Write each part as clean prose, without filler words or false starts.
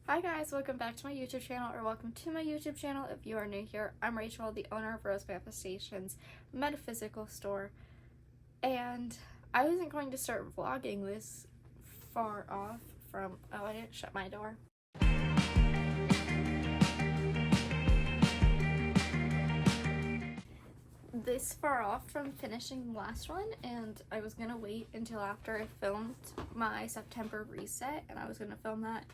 Hi guys, welcome back to my YouTube channel, or welcome to my YouTube channel if you are new here. I'm Rachel, the owner of Rose Manifestations metaphysical store, and I wasn't going to start vlogging this far off from, oh, I didn't shut my door. This far off from finishing the last one, and I was gonna wait until after I filmed my September reset, and I was gonna film that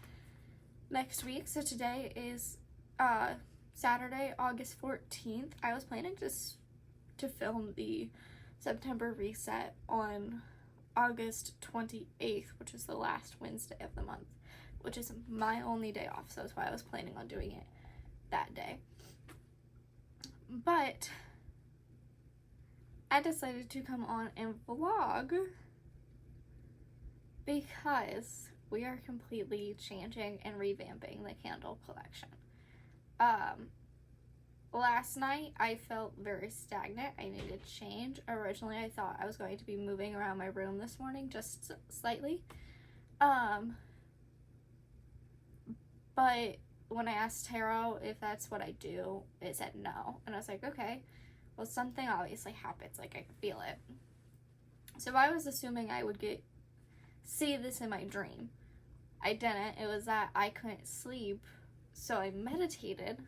next week. So today is Saturday, August 14th. I was planning just to film the September reset on August 28th, which is the last Wednesday of the month, which is my only day off, so that's why I was planning on doing it that day. But I decided to come on and vlog because we are completely changing and revamping the candle collection. Last night I felt very stagnant. I needed change. Originally I thought I was going to be moving around my room this morning just slightly. But when I asked Tarot if that's what I do, it said no. And I was like, okay, well, something obviously happens, like I could feel it. So I was assuming I would see this in my dream. I didn't. It was that I couldn't sleep, so I meditated,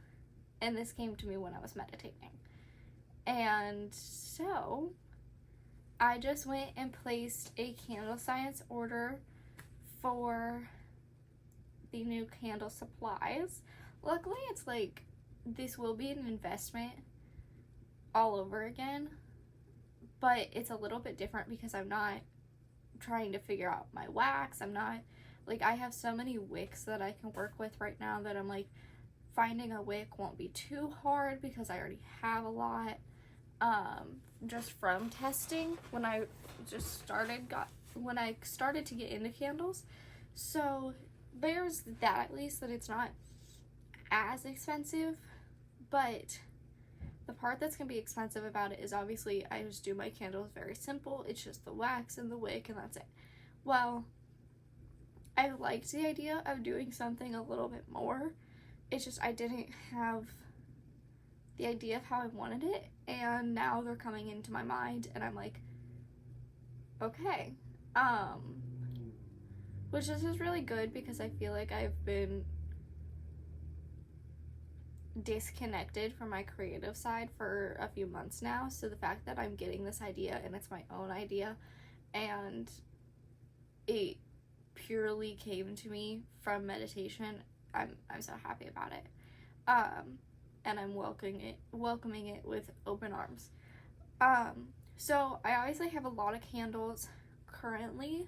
and this came to me when I was meditating. And so I just went and placed a candle science order for the new candle supplies. Luckily, it's like this will be an investment all over again, but it's a little bit different because I'm not trying to figure out my wax. I'm not, like, I have so many wicks that I can work with right now that I'm like, finding a wick won't be too hard because I already have a lot, just from testing when I started to get into candles. So there's that, at least, that it's not as expensive. But the part that's gonna be expensive about it is obviously I just do my candles very simple. It's just the wax and the wick, and that's it. Well, I liked the idea of doing something a little bit more. It's just I didn't have the idea of how I wanted it, and now they're coming into my mind, and I'm like, okay. Which is just really good because I feel like I've been disconnected from my creative side for a few months now. So the fact that I'm getting this idea and it's my own idea and it purely came to me from meditation, I'm so happy about it. And I'm welcoming it with open arms. So I obviously have a lot of candles currently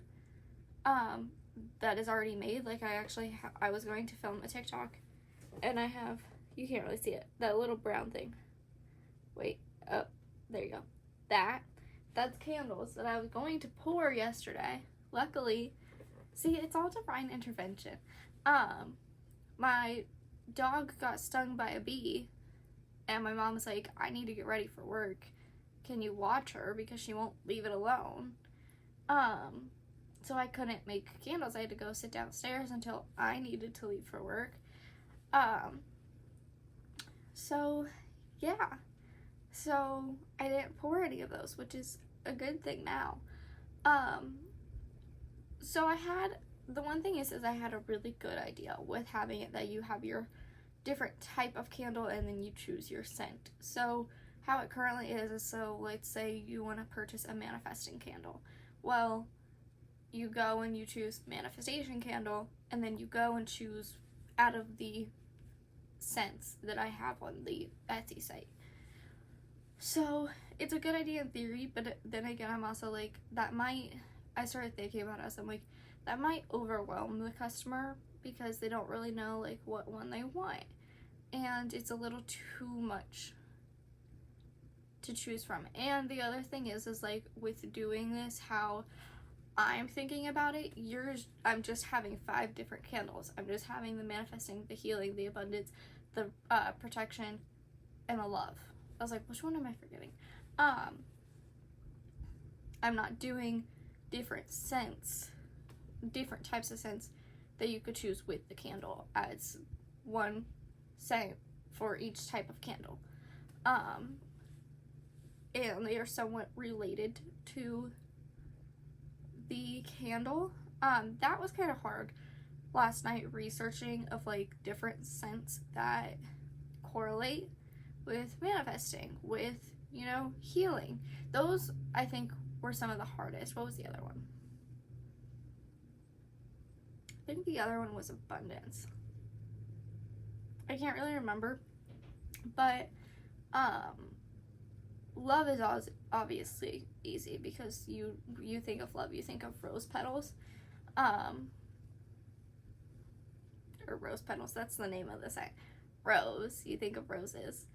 that is already made. Like I was going to film a TikTok, and I have, you can't really see it, that little brown thing. Wait, oh, there you go. That's candles that I was going to pour yesterday. Luckily, see, it's all divine intervention. My dog got stung by a bee, and my mom was like, I need to get ready for work. Can you watch her because she won't leave it alone? So I couldn't make candles. I had to go sit downstairs until I needed to leave for work. So yeah, so I didn't pour any of those, which is a good thing now. So the one thing is I had a really good idea with having it that you have your different type of candle and then you choose your scent. So how it currently is so let's say you want to purchase a manifesting candle. Well, you go and you choose manifestation candle, and then you go and choose out of the scents that I have on the Etsy site. So it's a good idea in theory, but then again, I'm also like, I started thinking about it, so I'm like, that might overwhelm the customer because they don't really know like what one they want, and it's a little too much to choose from. And the other thing is like with doing this, how I'm thinking about it, I'm just having 5 different candles. I'm just having the manifesting, the healing, the abundance, the protection, and the love. I was like, which one am I forgetting? I'm not doing different scents, different types of scents that you could choose with the candle as 1 scent for each type of candle. And they are somewhat related to the candle. That was kind of hard last night, researching of like different scents that correlate with manifesting, with, you know, healing. Those, I think, were some of the hardest. What was the other one? I think the other one was abundance. I can't really remember, but love is obviously easy, because you think of love, you think of rose petals, or rose petals, that's the name of the scent. Rose, you think of roses,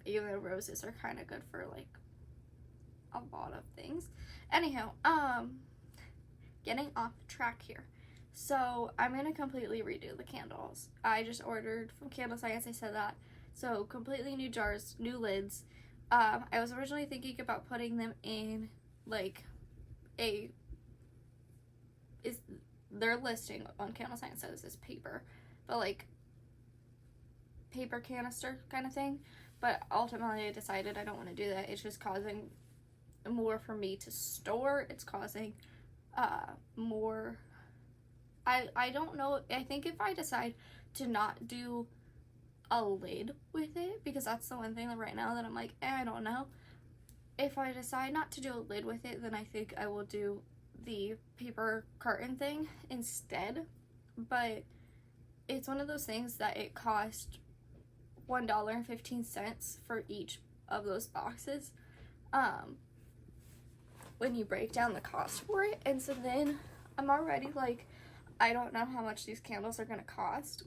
even though roses are kind of good for like a lot of things. Anyhow, getting off track here. So I'm gonna completely redo the candles. I just ordered from Candle Science, I said that. So completely new jars, new lids. I was originally thinking about putting them in like their listing on Candle Science says is paper, but like paper canister kind of thing. But ultimately I decided I don't want to do that. It's just causing more for me to store. It's causing more. I don't know. I think if I decide to not do a lid with it, because that's the one thing that right now that I'm like, I don't know. If I decide not to do a lid with it, then I think I will do the paper carton thing instead. But it's one of those things that it cost $1.15 for each of those boxes, when you break down the cost for it. And so then I'm already like, I don't know how much these candles are gonna cost.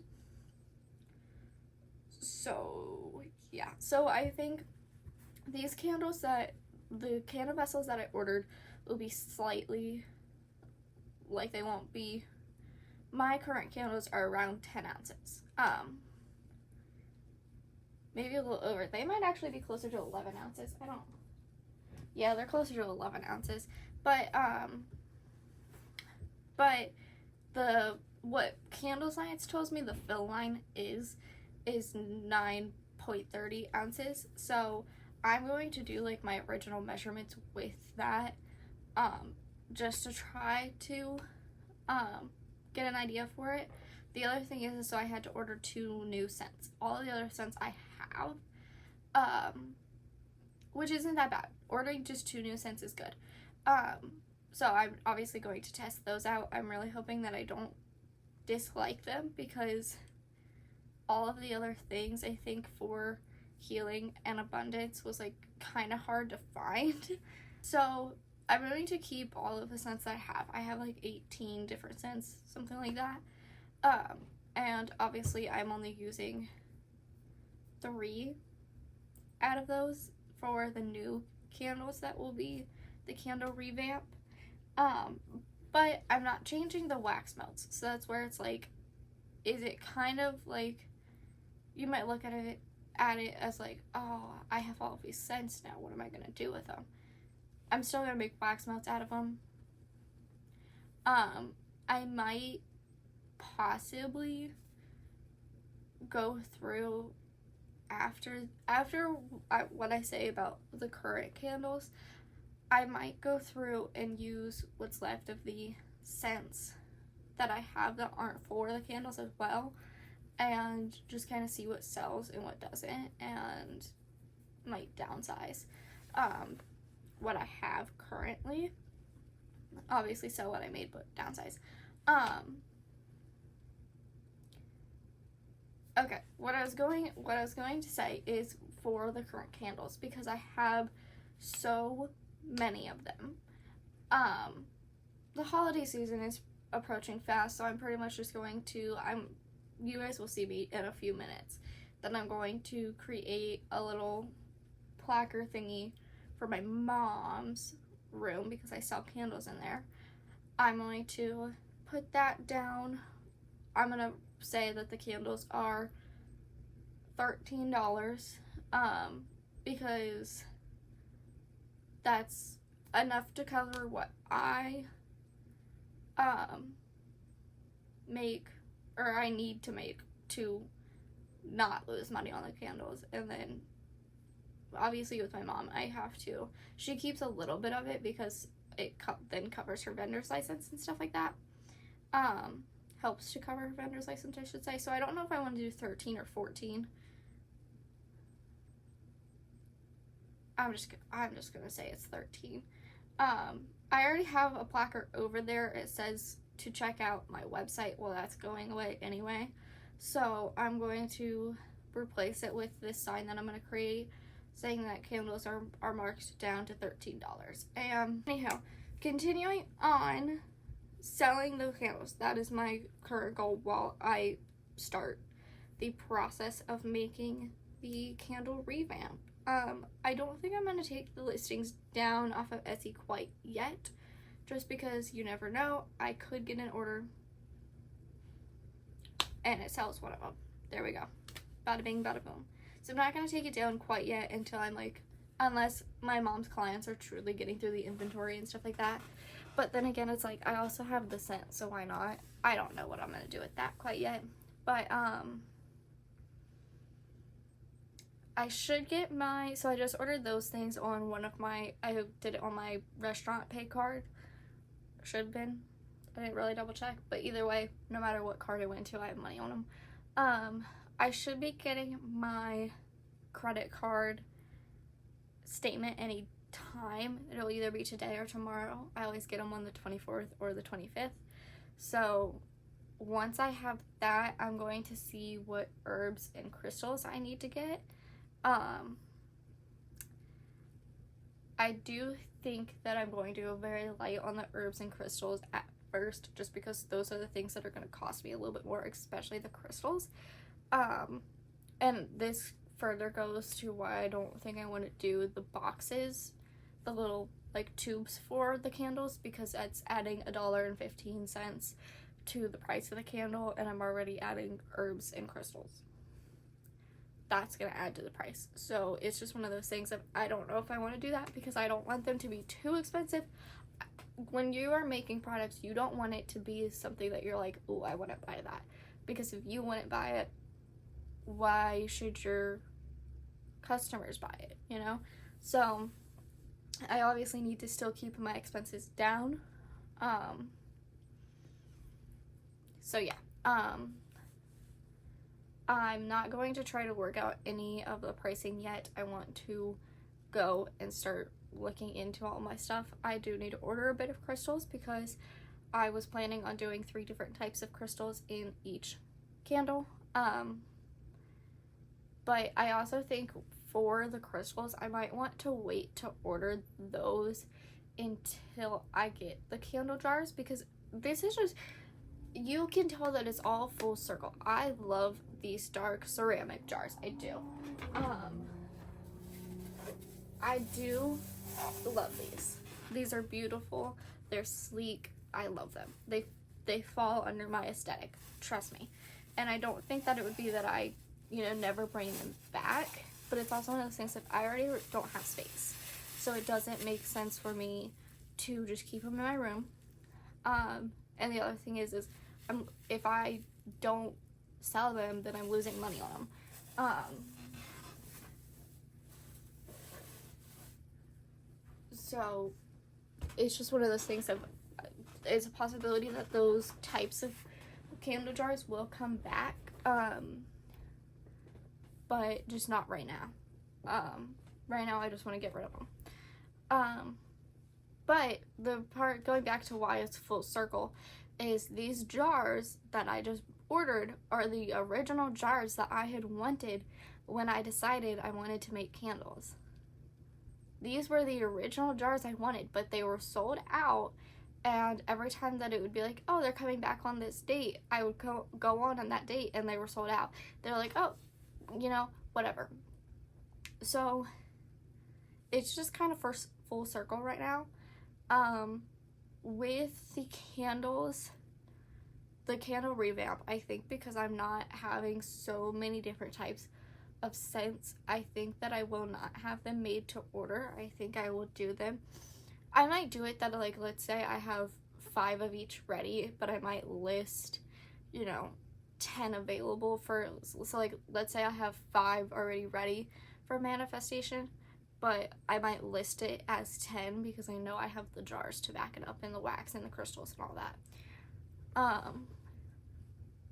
So yeah, so I think these candles, that the candle vessels that I ordered, will be slightly, like, they won't be, my current candles are around 10 ounces. Maybe a little over. They might actually be closer to 11 ounces. Yeah, they're closer to 11 ounces. But what Candle Science tells me the fill line is 9.30 ounces. So I'm going to do like my original measurements with that, just to try to get an idea for it. The other thing is, so I had to order 2 new scents. All the other scents I have, which isn't that bad. Ordering just 2 new scents is good. So I'm obviously going to test those out. I'm really hoping that I don't dislike them, because all of the other things I think for healing and abundance was like kind of hard to find. So I'm going to keep all of the scents that I have. I have like 18 different scents, something like that. And obviously I'm only using 3 out of those for the new candles that will be the candle revamp. But I'm not changing the wax melts. So that's where it's like, is it kind of like, you might look at it as like, oh, I have all of these scents now, what am I gonna do with them? I'm still gonna make wax melts out of them. I might possibly go through after what I say about the current candles, I might go through and use what's left of the scents that I have that aren't for the candles as well, and just kind of see what sells and what doesn't, and might downsize what I have currently. Obviously sell what I made, but downsize. Okay, what I was going to say is for the current candles, because I have so many of them. The holiday season is approaching fast, so I'm pretty much just going to, you guys will see me in a few minutes, then I'm going to create a little placard thingy for my mom's room, because I sell candles in there. I'm going to put that down. I'm going to say that the candles are $13, because that's enough to cover what I make, or I need to make, to not lose money on the candles. And then obviously with my mom, I have to, she keeps a little bit of it because it then covers her vendor's license and stuff like that. Helps to cover her vendor's license, I should say. So I don't know if I want to do 13 or 14. I'm just gonna say it's 13. I already have a placard over there. It says to check out my website. Well, that's going away anyway, so I'm going to replace it with this sign that I'm going to create saying that candles are marked down to $13. And anyhow, continuing on selling the candles, that is my current goal while I start the process of making the candle revamp. I don't think I'm going to take the listings down off of Etsy quite yet, just because you never know. I could get an order and it sells one of them. There we go. Bada bing, bada boom. So I'm not going to take it down quite yet until I'm like, unless my mom's clients are truly getting through the inventory and stuff like that. But then again, it's like, I also have the scent, so why not? I don't know what I'm going to do with that quite yet. But, I should get so I just ordered those things on I did it on my restaurant pay card. Should have been. I didn't really double check, but either way, no matter what card I went to, I have money on them. I should be getting my credit card statement any time. It'll either be today or tomorrow. I always get them on the 24th or the 25th. So once I have that, I'm going to see what herbs and crystals I need to get. I do think that I'm going to go very light on the herbs and crystals at first, just because those are the things that are going to cost me a little bit more, especially the crystals. And this further goes to why I don't think I want to do the boxes, the little like tubes for the candles, because that's adding $1.15 to the price of the candle, and I'm already adding herbs and crystals. That's going to add to the price. So it's just one of those things that I don't know if I want to do that, because I don't want them to be too expensive. When you are making products, you don't want it to be something that you're like, oh, I want to buy that. Because if you wouldn't buy it, why should your customers buy it, you know? So I obviously need to still keep my expenses down. So yeah, I'm not going to try to work out any of the pricing yet. I want to go and start looking into all my stuff. I do need to order a bit of crystals, because I was planning on doing 3 different types of crystals in each candle. But I also think for the crystals, I might want to wait to order those until I get the candle jars, because this is just, you can tell that it's all full circle. I love these dark ceramic jars. I do. I do love these. These are beautiful. They're sleek. I love them. They fall under my aesthetic. Trust me. And I don't think that it would be that I, never bring them back. But it's also one of those things that I already don't have space. So it doesn't make sense for me to just keep them in my room. And the other thing is if I don't sell them, then I'm losing money on them. So it's just one of those things that it's a possibility that those types of candle jars will come back, but just not right now. Right now I just want to get rid of them. But the part going back to why it's full circle is these jars that I just ordered are the original jars that I had wanted when I decided I wanted to make candles. These were the original jars I wanted, but they were sold out, and every time that it would be like, oh, they're coming back on this date, I would go on that date and they were sold out. They're like, oh, whatever. So it's just kind of full circle right now. With the candles, the candle revamp, I think because I'm not having so many different types of scents, I think that I will not have them made to order. I think I will do them. I might do it that, like, let's say I have 5 of each ready, but I might list you know, 10 available for, so like let's say I have 5 already ready for manifestation, but I might list it as 10 because I know I have the jars to back it up and the wax and the crystals and all that.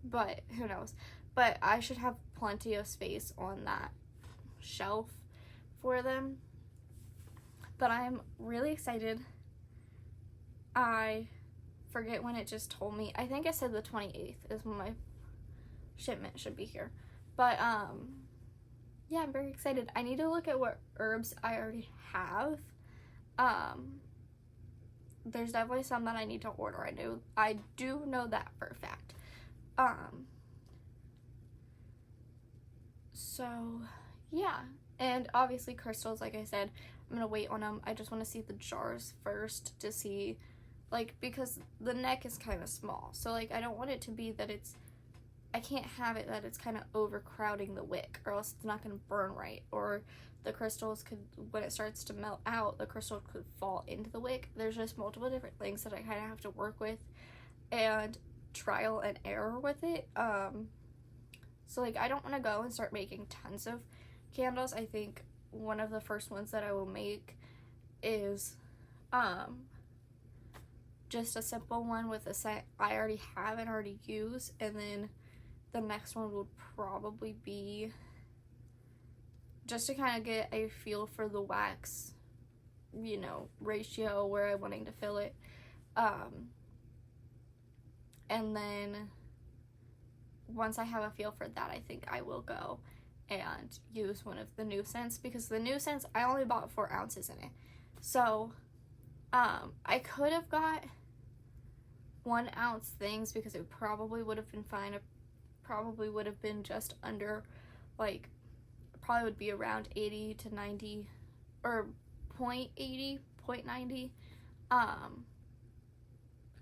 But who knows? But I should have plenty of space on that shelf for them. But I'm really excited. I forget when it just told me. I think it said the 28th is when my shipment should be here. But yeah, I'm very excited. I need to look at what herbs I already have. There's definitely some that I need to order. I do know that for a fact. So yeah, and obviously crystals, like I said, I'm gonna wait on them. I just want to see the jars first to see, like, because the neck is kind of small, so like I don't want it to be that I can't have it that it's kind of overcrowding the wick, or else it's not gonna burn right, or the crystals could, when it starts to melt out, the crystal could fall into the wick. There's just multiple different things that I kind of have to work with and trial and error with it. So like I don't want to go and start making tons of candles. I think one of the first ones that I will make is just a simple one with a scent I already have and already use, and then the next one would probably be just to kind of get a feel for the wax, you know, ratio where I'm wanting to fill it. And then once I have a feel for that, I think I will go and use one of the new scents, because the new scents, I only bought 4 ounces in it. So I could have got 1 ounce things because it probably would have been fine. It probably would have been just under, like, probably would be around 80 to 90 or 0.80, 0.90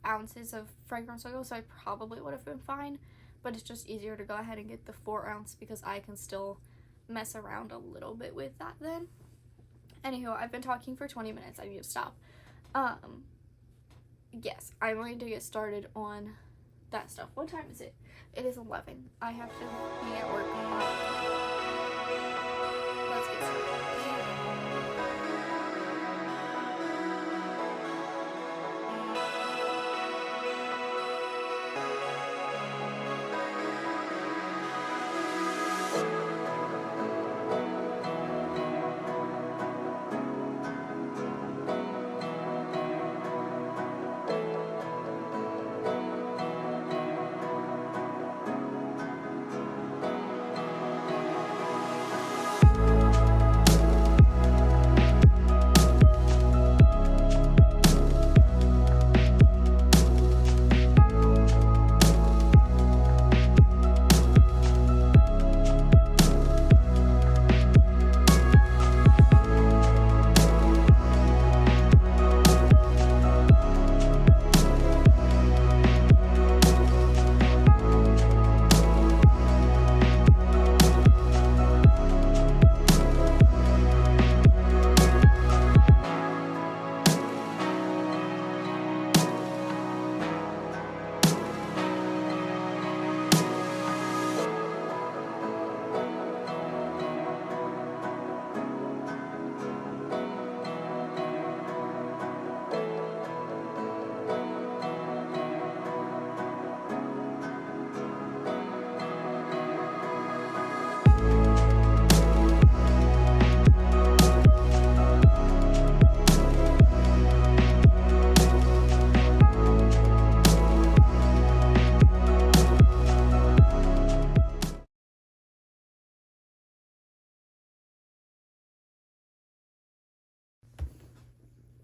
ounces of fragrance oil, so I probably would have been fine. But it's just easier to go ahead and get the 4 ounce because I can still mess around a little bit with that then. Anywho, I've been talking for 20 minutes. I need to stop. Yes, I'm going to get started on that stuff. What time is it? It is 11. I have to be at work. Let's get started.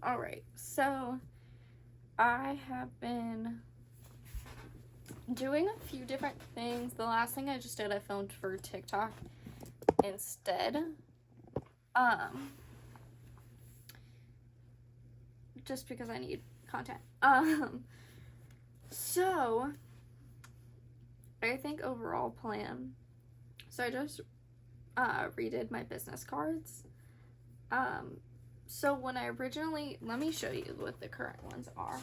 Alright, so I have been doing a few different things. The last thing I just did, I filmed for TikTok instead. Just because I need content. So I think overall plan. So I just redid my business cards. So when I originally, let me show you what the current ones are.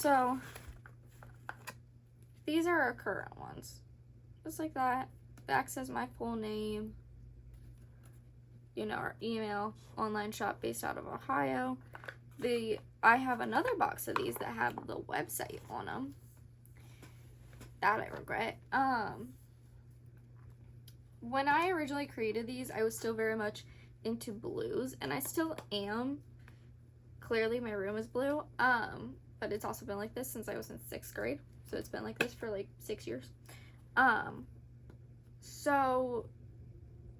So these are our current ones. Just like that. Back says my full name. You know, our email, online shop based out of Ohio. I have another box of these that have the website on them. That I regret. When I originally created these, I was still very much into blues, and I still am. Clearly my room is blue, but it's also been like this since I was in 6th grade, so it's been like this for like 6 years. So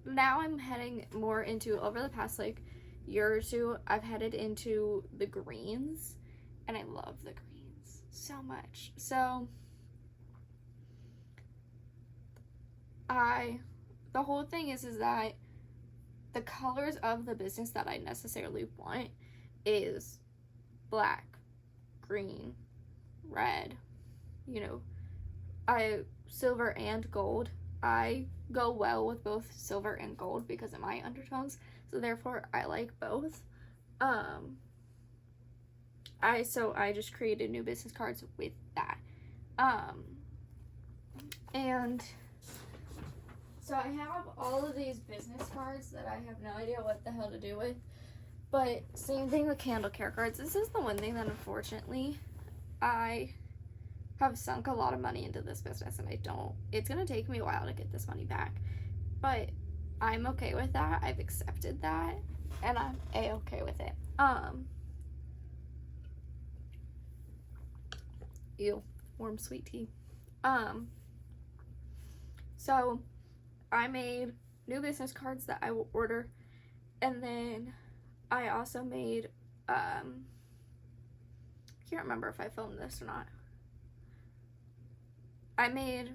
now I'm heading more into, over the past like year or two, I've headed into the greens, and I love the greens so much. So the whole thing is that the colors of the business that I necessarily want is black, green, red, you know, silver and gold. I go well with both silver and gold because of my undertones, so therefore I like both. I just created new business cards with that. And so I have all of these business cards that I have no idea what the hell to do with. But same thing with candle care cards. This is the one thing that unfortunately I have sunk a lot of money into this business, and it's going to take me a while to get this money back. But I'm okay with that. I've accepted that, and I'm a-okay with it. Ew, warm sweet tea. So I made new business cards that I will order, and then I also made, I can't remember if I filmed this or not. I made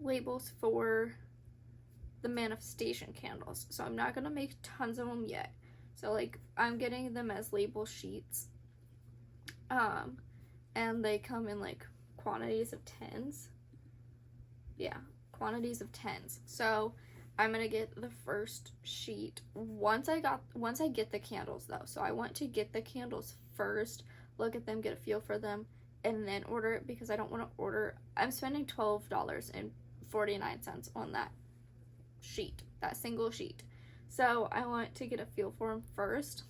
labels for the manifestation candles, so I'm not gonna make tons of them yet. So like I'm getting them as label sheets, and they come in like quantities of 10s. Yeah, quantities of 10s. So I'm gonna get the first sheet once I get the candles though. So I want to get the candles first, look at them, get a feel for them, and then order it, because I don't want to order. I'm spending $12.49 on that sheet, that single sheet. So I want to get a feel for them first,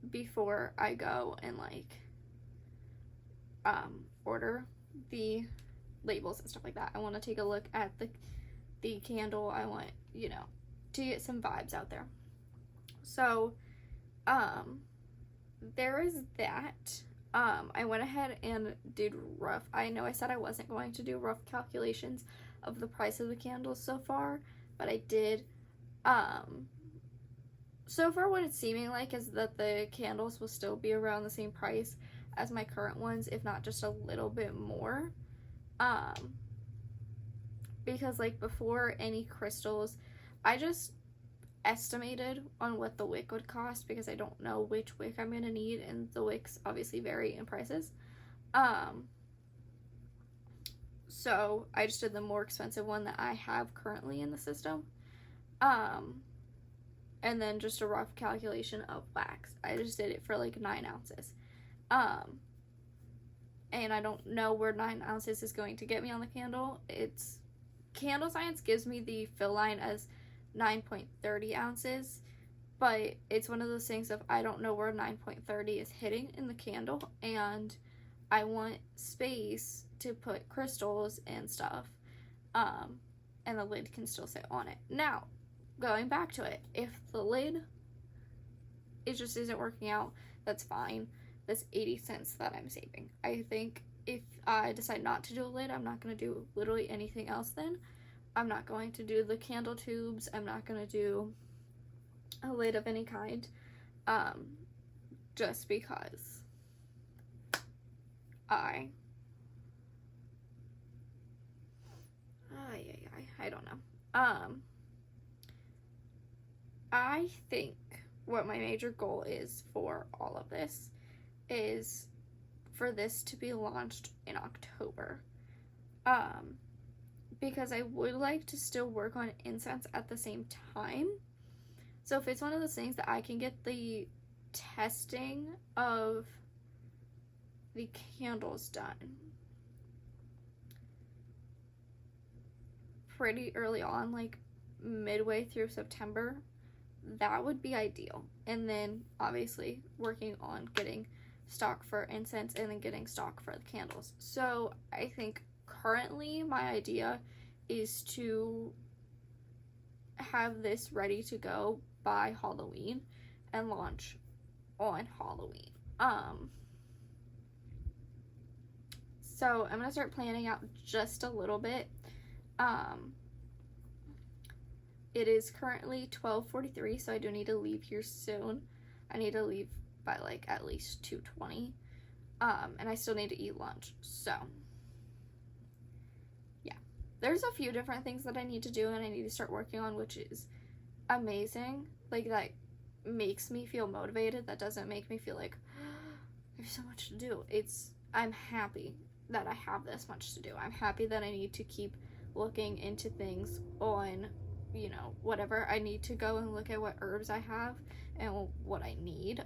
before I go and like order the labels and stuff like that. I want to take a look at the candle. I want, you know, to get some vibes out there. So there is that. I went ahead and did rough, I know I said I wasn't going to do rough calculations of the price of the candles so far, but I did. So far what it's seeming like is that the candles will still be around the same price as my current ones, if not just a little bit more. Because like before any crystals, I just estimated on what the wick would cost, because I don't know which wick I'm gonna need, and the wicks obviously vary in prices. So I just did the more expensive one that I have currently in the system, and then just a rough calculation of wax. I just did it for like 9 ounces, and I don't know where 9 ounces is going to get me on the candle. It's Candle Science gives me the fill line as 9.30 ounces, but it's one of those things of I don't know where 9.30 is hitting in the candle, and I want space to put crystals and stuff, and the lid can still sit on it. Now, going back to it, if the lid just isn't working out, that's fine. That's 80 cents that I'm saving. I think if I decide not to do a lid, I'm not going to do literally anything else then. I'm not going to do the candle tubes. I'm not going to do a lid of any kind, just because I don't know. I think what my major goal is for all of this is for this to be launched in October, because I would like to still work on incense at the same time. So if it's one of those things that I can get the testing of the candles done pretty early on, like midway through September, that would be ideal. And then obviously working on getting stock for incense and then getting stock for the candles. So I think currently my idea is to have this ready to go by Halloween and launch on Halloween. So I'm gonna start planning out just a little bit. It is currently 12:43, so I do need to leave here soon. I need to leave by like at least 2:20. And I still need to eat lunch. So yeah, there's a few different things that I need to do and I need to start working on, which is amazing. Like, that makes me feel motivated. That doesn't make me feel like there's so much to do. I'm happy that I have this much to do. I'm happy that I need to keep looking into things on, you know, whatever. I need to go and look at what herbs I have and what I need.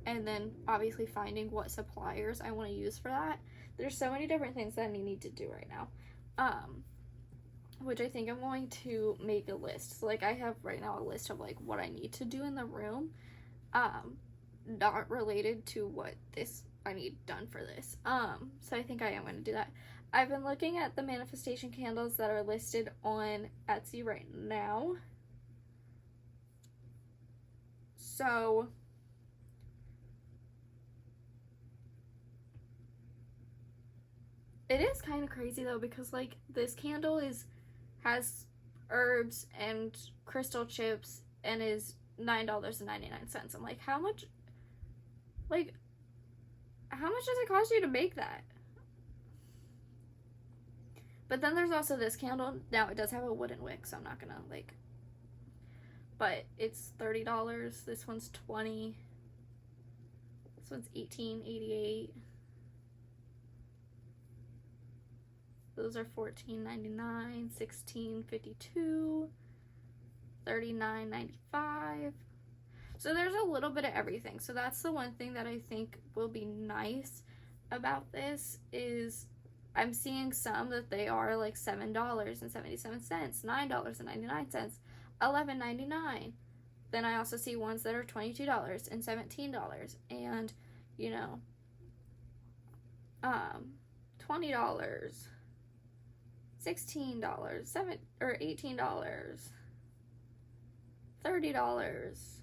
And then obviously finding what suppliers I want to use for that. There's so many different things that I need to do right now. Which I think I'm going to make a list. So like, I have right now a list of like what I need to do in the room, not related to what I need done for this. So I think I am going to do that. I've been looking at the manifestation candles that are listed on Etsy right now. So it is kind of crazy though, because like this candle has herbs and crystal chips and is $9.99. I'm like, how much does it cost you to make that? But then there's also this candle. Now it does have a wooden wick, so I'm not gonna like, but it's $30. This one's $20. This one's $18.88. Those are $14.99, $16.52, $39.95. So there's a little bit of everything. So that's the one thing that I think will be nice about this, is I'm seeing some that they are like $7.77, $9.99, $11.99. Then I also see ones that are $22 and $17 and, you know, $20, $16, $18, $30.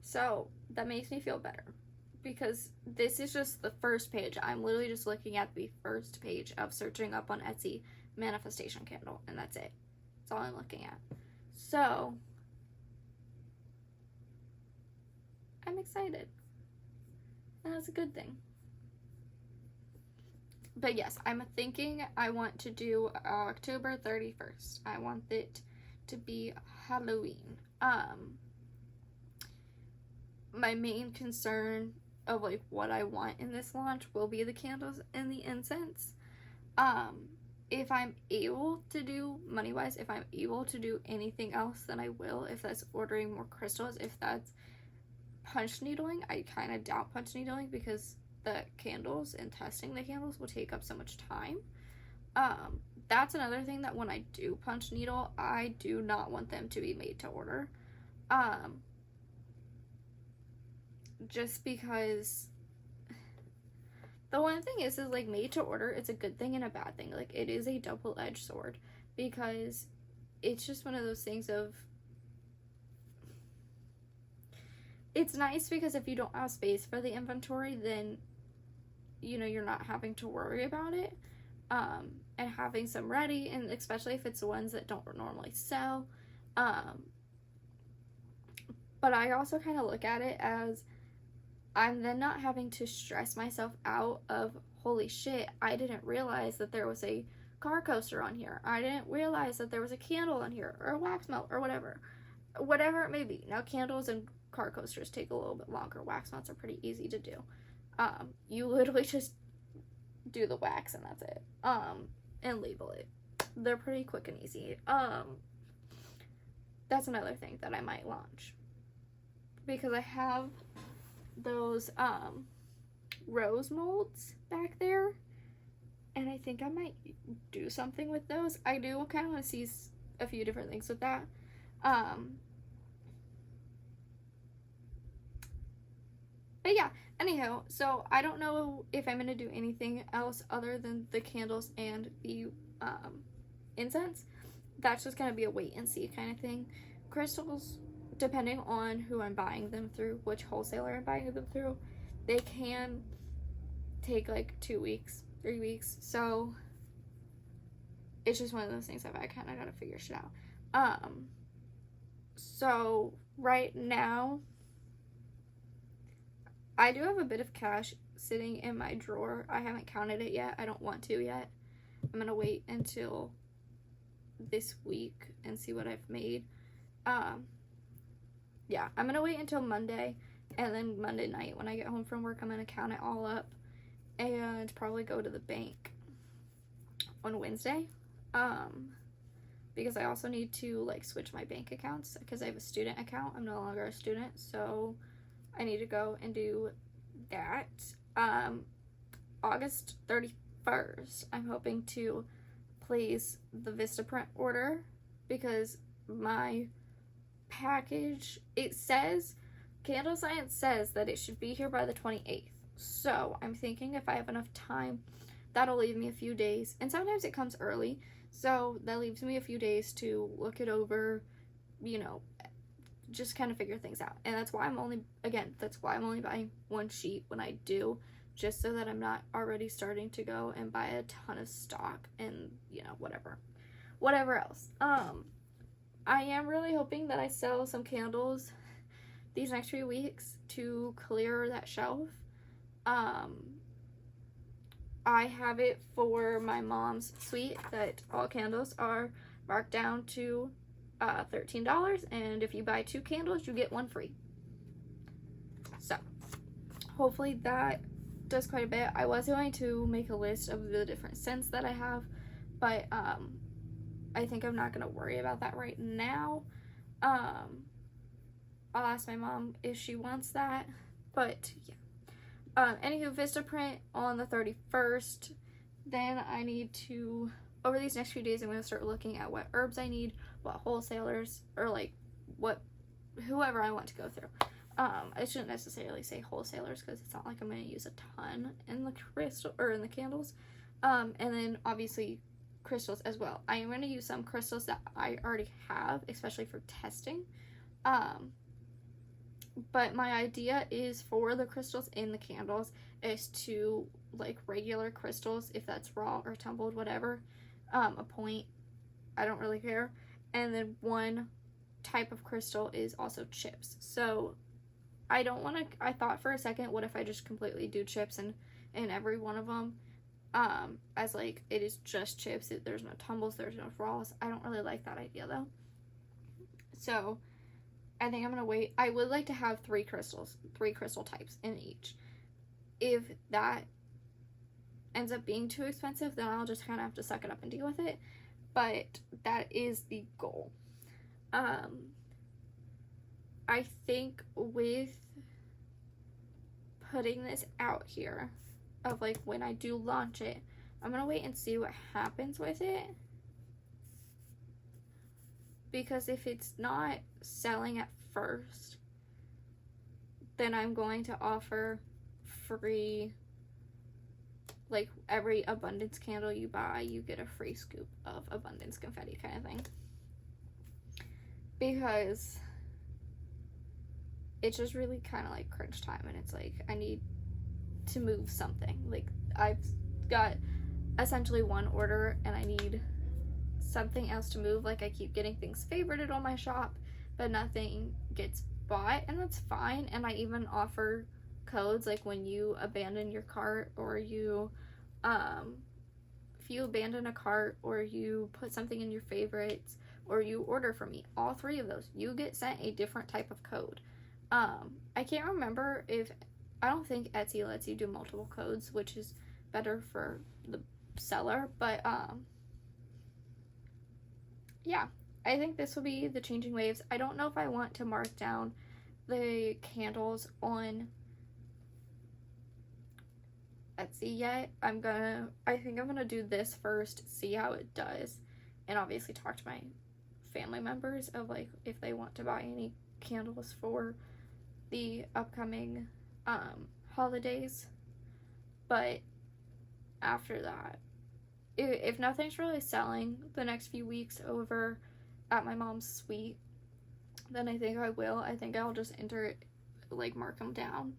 So that makes me feel better, because this is just the first page. I'm literally just looking at the first page of searching up on Etsy manifestation candle, and that's it. That's all I'm looking at. So I'm excited, and that's a good thing. But yes, I'm thinking I want to do October 31st. I want it to be Halloween. My main concern of like what I want in this launch will be the candles and the incense. If I'm able to do, money-wise, if I'm able to do anything else, then I will. If that's ordering more crystals, if that's punch needling, I kind of doubt punch needling, because the candles and testing the candles will take up so much time. That's another thing, that when I do punch needle, I do not want them to be made to order. Just because the one thing is like, made to order, it's a good thing and a bad thing. Like, it is a double-edged sword, because it's just one of those things of, it's nice because if you don't have space for the inventory, then, you know, you're not having to worry about it, and having some ready, and especially if it's the ones that don't normally sell. But I also kind of look at it as, I'm then not having to stress myself out of, holy shit, I didn't realize that there was a car coaster on here. I didn't realize that there was a candle on here, or a wax melt, or whatever it may be. Now, candles and car coasters take a little bit longer. Wax melts are pretty easy to do. You literally just do the wax and that's it. And label it. They're pretty quick and easy. that's another thing that I might launch, because I have those rose molds back there, and I think I might do something with those. I do kind of want to see a few different things with that. But yeah, anyhow, so I don't know if I'm going to do anything else other than the candles and the incense. That's just going to be a wait and see kind of thing. Crystals, depending on who I'm buying them through, which wholesaler I'm buying them through, they can take like 2 weeks, 3 weeks. So it's just one of those things that I kind of got to figure shit out. So right now, I do have a bit of cash sitting in my drawer. I haven't counted it yet. I don't want to yet. I'm going to wait until this week and see what I've made. Yeah, I'm going to wait until Monday, and then Monday night when I get home from work, I'm going to count it all up and probably go to the bank on Wednesday. Because I also need to like switch my bank accounts because I have a student account. I'm no longer a student, so I need to go and do that. August 31st, I'm hoping to place the Vistaprint order because my package, it says, Candle Science says that it should be here by the 28th. So I'm thinking if I have enough time, that'll leave me a few days. And sometimes it comes early, so that leaves me a few days to look it over, you know, just kind of figure things out. And that's why I'm only buying one sheet when I do, just so that I'm not already starting to go and buy a ton of stock and, you know, whatever else. I am really hoping that I sell some candles these next few weeks to clear that shelf. I have it for my mom's suite that all candles are marked down to $13, and if you buy 2 candles, you get 1 free. So hopefully that does quite a bit. I was going to make a list of the different scents that I have, but I think I'm not going to worry about that right now. I'll ask my mom if she wants that, but yeah. Anywho, Vistaprint on the 31st. Then I need to, over these next few days, I'm going to start looking at what herbs I need, what wholesalers, or like whoever I want to go through. I shouldn't necessarily say wholesalers because it's not like I'm going to use a ton in the crystal or in the candles. And then obviously crystals as well. I am going to use some crystals that I already have, especially for testing. But my idea is for the crystals in the candles is to like regular crystals, if that's raw or tumbled, whatever, a point, I don't really care. And then one type of crystal is also chips. So I thought for a second, what if I just completely do chips in every one of them, as like it is just chips, there's no tumbles, there's no raws. I don't really like that idea though. So I think I'm going to wait. I would like to have 3 crystal types in each. If that ends up being too expensive, then I'll just kind of have to suck it up and deal with it. But that is the goal. I think with putting this out here, of like when I do launch it, I'm going to wait and see what happens with it. Because if it's not selling at first, then I'm going to offer free, like every abundance candle you buy, you get a free scoop of abundance confetti kind of thing. Because it's just really kind of like crunch time, and it's like I need to move something. Like I've got essentially one order and I need something else to move. Like I keep getting things favorited on my shop, but nothing gets bought, and that's fine. And I even offer codes, like when you abandon your cart, or you if you abandon a cart, or you put something in your favorites, or you order from me, all 3 of those, you get sent a different type of code. I can't remember I don't think Etsy lets you do multiple codes, which is better for the seller, but yeah, I think this will be the changing waves. I don't know if I want to mark down the candles on Etsy yet. I think I'm gonna do this first, see how it does, and obviously talk to my family members of like if they want to buy any candles for the upcoming holidays. But after that, if nothing's really selling the next few weeks over at my mom's suite, then I think I will. I think I'll just enter it, like mark them down.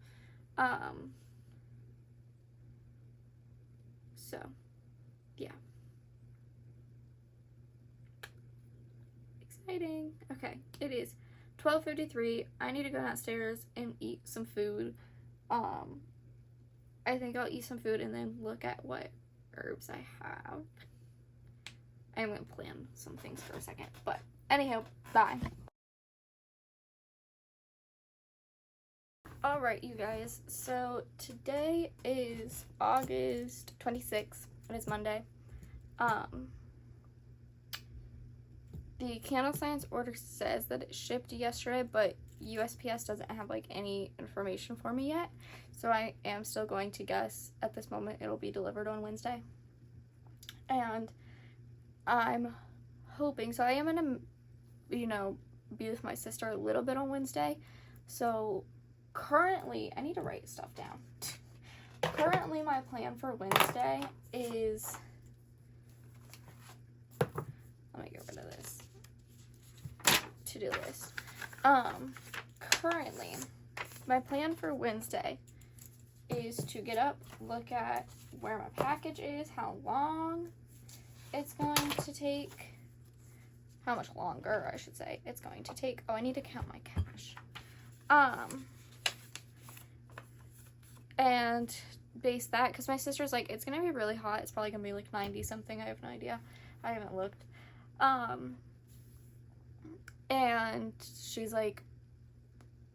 So yeah, exciting. Okay, it is 12:53. I need to go downstairs and eat some food. I think I'll eat some food and then look at what herbs I have. I'm gonna plan some things for a second, but anyhow, bye. Alright, you guys, so today is August 26th, and it's Monday. The candle science order says that it shipped yesterday, but USPS doesn't have like any information for me yet, so I am still going to guess at this moment it'll be delivered on Wednesday. And I'm hoping, so I am gonna, you know, be with my sister a little bit on Wednesday. So currently, I need to write stuff down. Currently, my plan for Wednesday is, let me get rid of this to-do list. Currently, my plan for Wednesday is to get up, look at where my package is, how long it's going to take, how much longer, I should say, it's going to take. Oh, I need to count my cash. And base that, because my sister's like, it's gonna be really hot. It's probably gonna be like 90 something. I have no idea. I haven't looked. And she's like,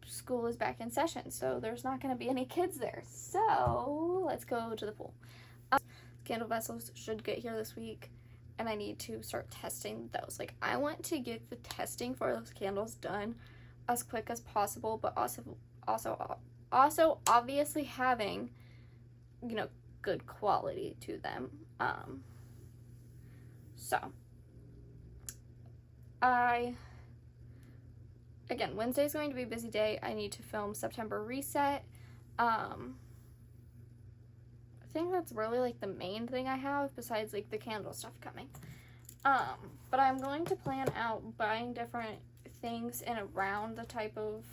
school is back in session, so there's not gonna be any kids there. So let's go to the pool. Candle vessels should get here this week, and I need to start testing those. Like, I want to get the testing for those candles done as quick as possible, but also obviously having, you know, good quality to them. So again, Wednesday's going to be a busy day. I need to film September reset. I think that's really like the main thing I have besides like the candle stuff coming. But I'm going to plan out buying different things in around the type of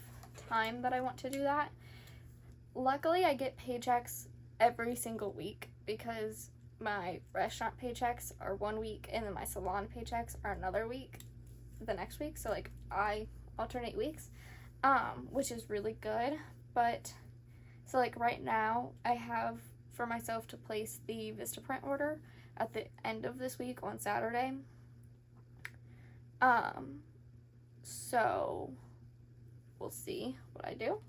time that I want to do that. Luckily, I get paychecks every single week because my restaurant paychecks are 1 week and then my salon paychecks are another week the next week. So like I alternate weeks, which is really good. But so like right now I have for myself to place the Vistaprint order at the end of this week on Saturday. So we'll see what I do.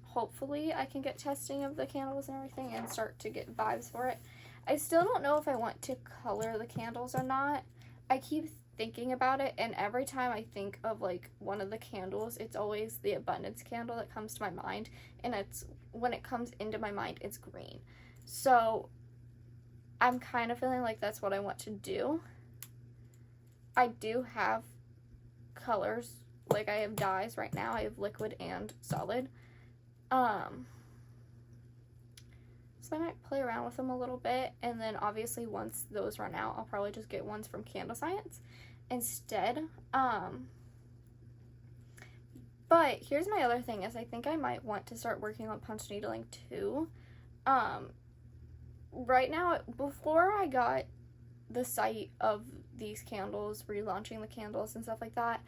Hopefully I can get testing of the candles and everything and start to get vibes for it. I still don't know if I want to color the candles or not. I keep thinking about it, and every time I think of like one of the candles, it's always the abundance candle that comes to my mind, and it's when it comes into my mind, it's green. So I'm kind of feeling like that's what I want to do. I do have colors, like I have dyes right now. I have liquid and solid. So I might play around with them a little bit, and then obviously once those run out, I'll probably just get ones from Candle Science instead. But here's my other thing is I think I might want to start working on punch needling too. Right now, before I got the site of these candles, relaunching the candles and stuff like that,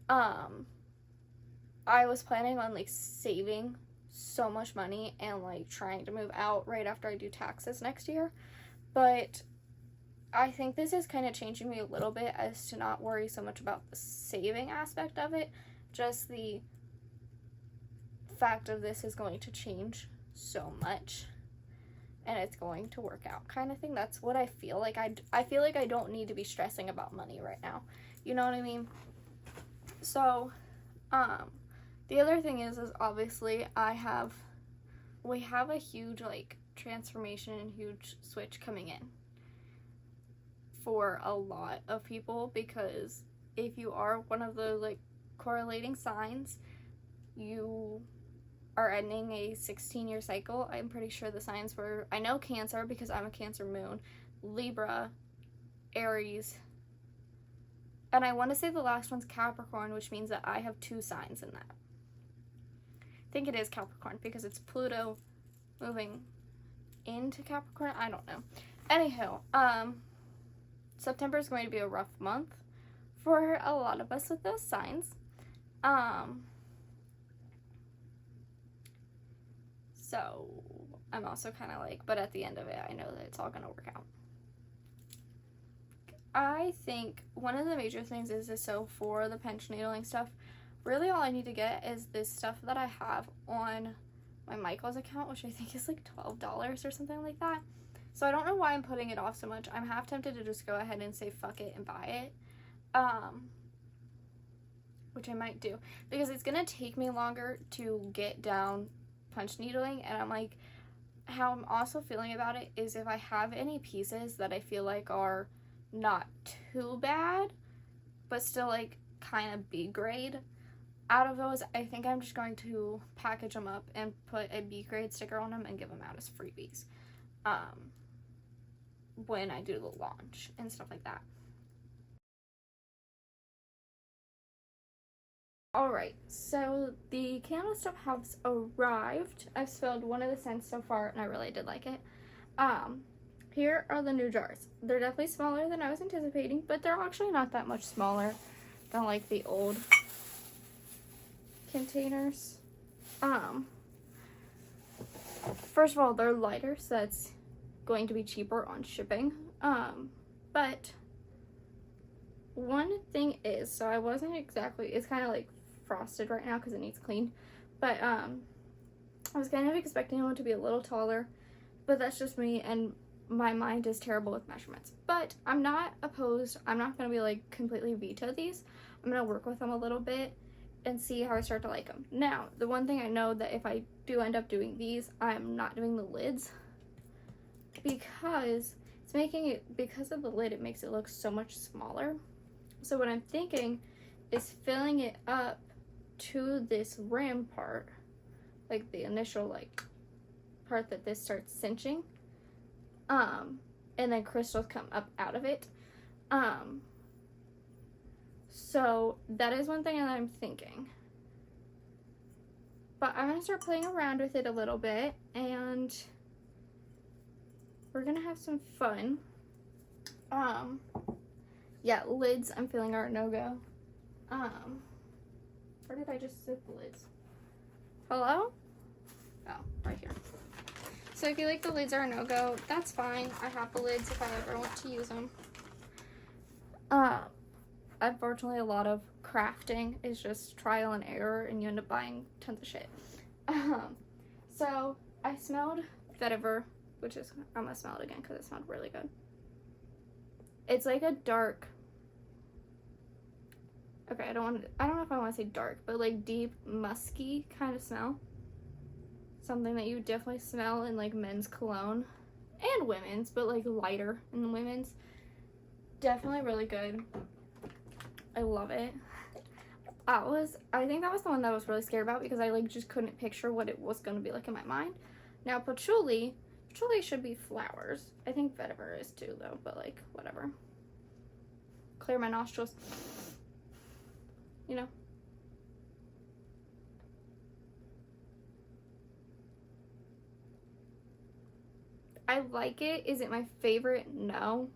I was planning on like saving so much money and like trying to move out right after I do taxes next year. But I think this is kind of changing me a little bit as to not worry so much about the saving aspect of it, just the fact of this is going to change so much and it's going to work out kind of thing. That's what I feel like. I feel like I don't need to be stressing about money right now, You know what I mean? So, the other thing is obviously we have a huge, like, transformation and huge switch coming in for a lot of people, because if you are one of the, like, correlating signs, you are ending a 16-year cycle. I'm pretty sure the signs were, I know Cancer because I'm a Cancer moon, Libra, Aries, and I want to say the last one's Capricorn, which means that I have 2 signs in that. I think it is Capricorn because it's Pluto moving into Capricorn. I don't know. Anywho, September is going to be a rough month for a lot of us with those signs. So I'm also kind of like, but at the end of it, I know that it's all going to work out. I think one of the major things is so for the pinch needling stuff, really all I need to get is this stuff that I have on my Michael's account, which I think is like $12 or something like that. So I don't know why I'm putting it off so much. I'm half tempted to just go ahead and say fuck it and buy it, which I might do, because it's gonna take me longer to get down punch needling. And I'm like, how I'm also feeling about it is if I have any pieces that I feel like are not too bad but still like kind of B grade, out of those I think I'm just going to package them up and put a B grade sticker on them and give them out as freebies when I do the launch and stuff like that. Alright, so the candle stuff has arrived. I've spilled one of the scents so far and I really did like it. Here are the new jars. They're definitely smaller than I was anticipating, but they're actually not that much smaller than like the old containers. First of all, they're lighter, so that's going to be cheaper on shipping. But one thing is, so I wasn't exactly, it's kind of like frosted right now because it needs cleaned, but I was kind of expecting one to be a little taller, but that's just me, and my mind is terrible with measurements. But I'm not opposed. I'm not going to be like completely veto these. I'm going to work with them a little bit and see how I start to like them. Now, the one thing I know that if I do end up doing these, I'm not doing the lids because it's making it, because of the lid, it makes it look so much smaller. So what I'm thinking is filling it up to this rim part, like the initial like part that this starts cinching, and then crystals come up out of it. So that is one thing that I'm thinking. But I'm gonna start playing around with it a little bit, and we're gonna have some fun. Yeah, lids I'm feeling are a no-go. Where did I just zip the lids? Hello? Oh, right here. So if you like the lids are a no-go, that's fine. I have the lids if I ever want to use them. Unfortunately, a lot of crafting is just trial and error, and you end up buying tons of shit. So I smelled vetiver, which is, I'm gonna smell it again because it smelled really good. It's like a dark, okay, I don't know if I want to say dark, but like deep musky kind of smell. Something that you definitely smell in like men's cologne and women's, but like lighter in the women's. Definitely really good. I love it. I think that was the one that I was really scared about because I like just couldn't picture what it was going to be like in my mind. Now patchouli should be flowers. I think vetiver is too though, but like whatever. Clear my nostrils. You know. I like it. Is it my favorite? No.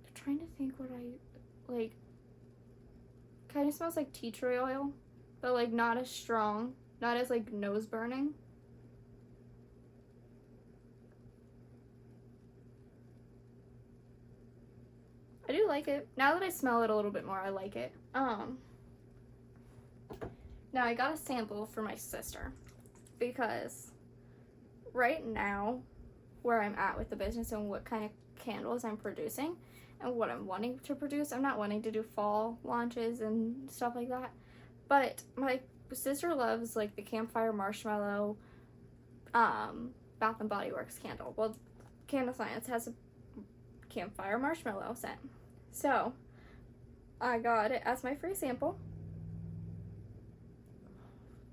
I'm trying to think what I like. Kind of smells like tea tree oil, but like not as strong, not as like nose burning. I do like it. Now that I smell it a little bit more, I like it. Now I got a sample for my sister because right now where I'm at with the business and what kind of candles I'm producing, and what I'm wanting to produce. I'm not wanting to do fall launches and stuff like that, but my sister loves like the campfire marshmallow Bath and Body Works candle. Well, Candle Science has a campfire marshmallow scent, so I got it as my free sample.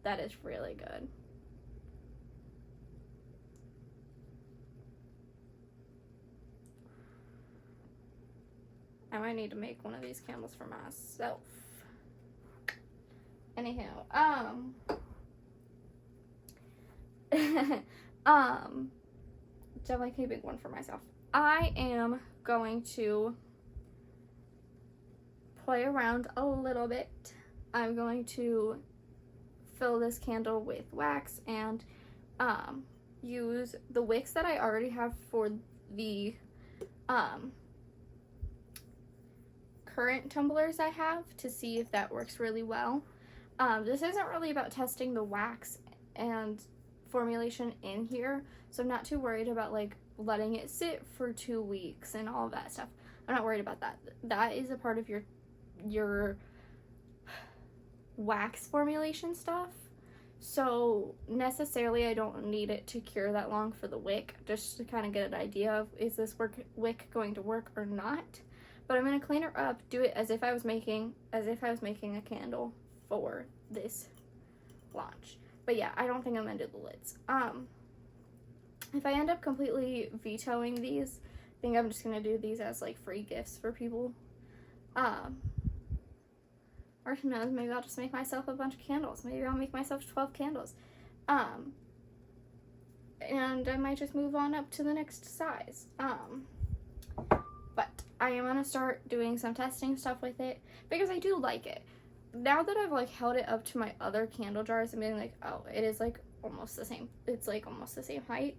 That is really good. I might need to make one of these candles for myself. Anyhow, definitely keeping one for myself. I am going to play around a little bit. I'm going to fill this candle with wax and use the wicks that I already have for the current tumblers I have to see if that works really well. This isn't really about testing the wax and formulation in here, so I'm not too worried about like letting it sit for 2 weeks and all that stuff. I'm not worried about that. That is a part of your wax formulation stuff. So necessarily I don't need it to cure that long for the wick, just to kind of get an idea of is this wick going to work or not. But I'm going to clean her up, do it as if I was making a candle for this launch. But yeah, I don't think I'm going to do the lids. If I end up completely vetoing these, I think I'm just going to do these as like free gifts for people. Or who knows, maybe I'll just make myself a bunch of candles. Maybe I'll make myself 12 candles. And I might just move on up to the next size. But I am going to start doing some testing stuff with it because I do like it. Now that I've like held it up to my other candle jars and being like, oh, it is like almost the same. It's like almost the same height.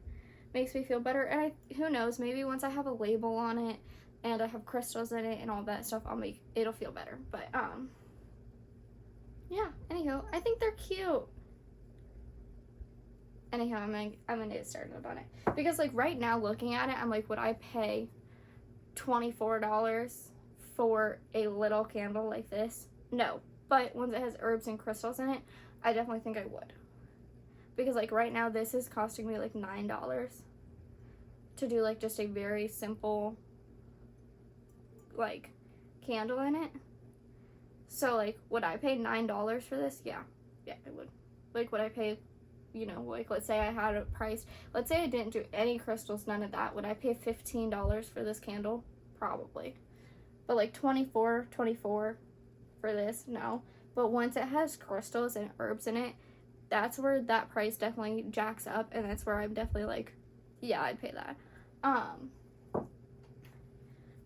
Makes me feel better. And who knows, maybe once I have a label on it and I have crystals in it and all that stuff, it'll feel better. But yeah, anyhow, I think they're cute. Anyhow, I'm gonna get started on it. Because like right now looking at it, I'm like, would I pay $24 for a little candle like this? No. But once it has herbs and crystals in it, I definitely think I would. Because like right now this is costing me like $9 to do like just a very simple like candle in it. So like would I pay $9 for this? Yeah I would. Like would I pay, you know, like let's say I had a price, let's say I didn't do any crystals, none of that, would I pay $15 for this candle? Probably. But like $24 for this, no. But once it has crystals and herbs in it, that's where that price definitely jacks up, and that's where I'm definitely like, yeah, I'd pay that.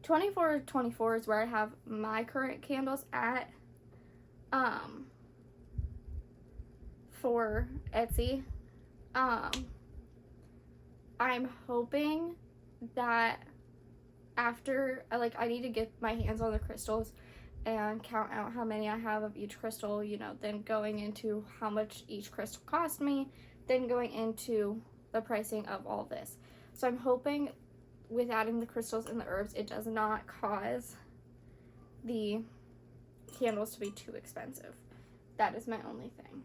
$24 is where I have my current candles at for Etsy. I'm hoping that after I need to get my hands on the crystals and count out how many I have of each crystal, you know, then going into how much each crystal cost me, then going into the pricing of all this. So I'm hoping with adding the crystals and the herbs, it does not cause the candles to be too expensive. That is my only thing.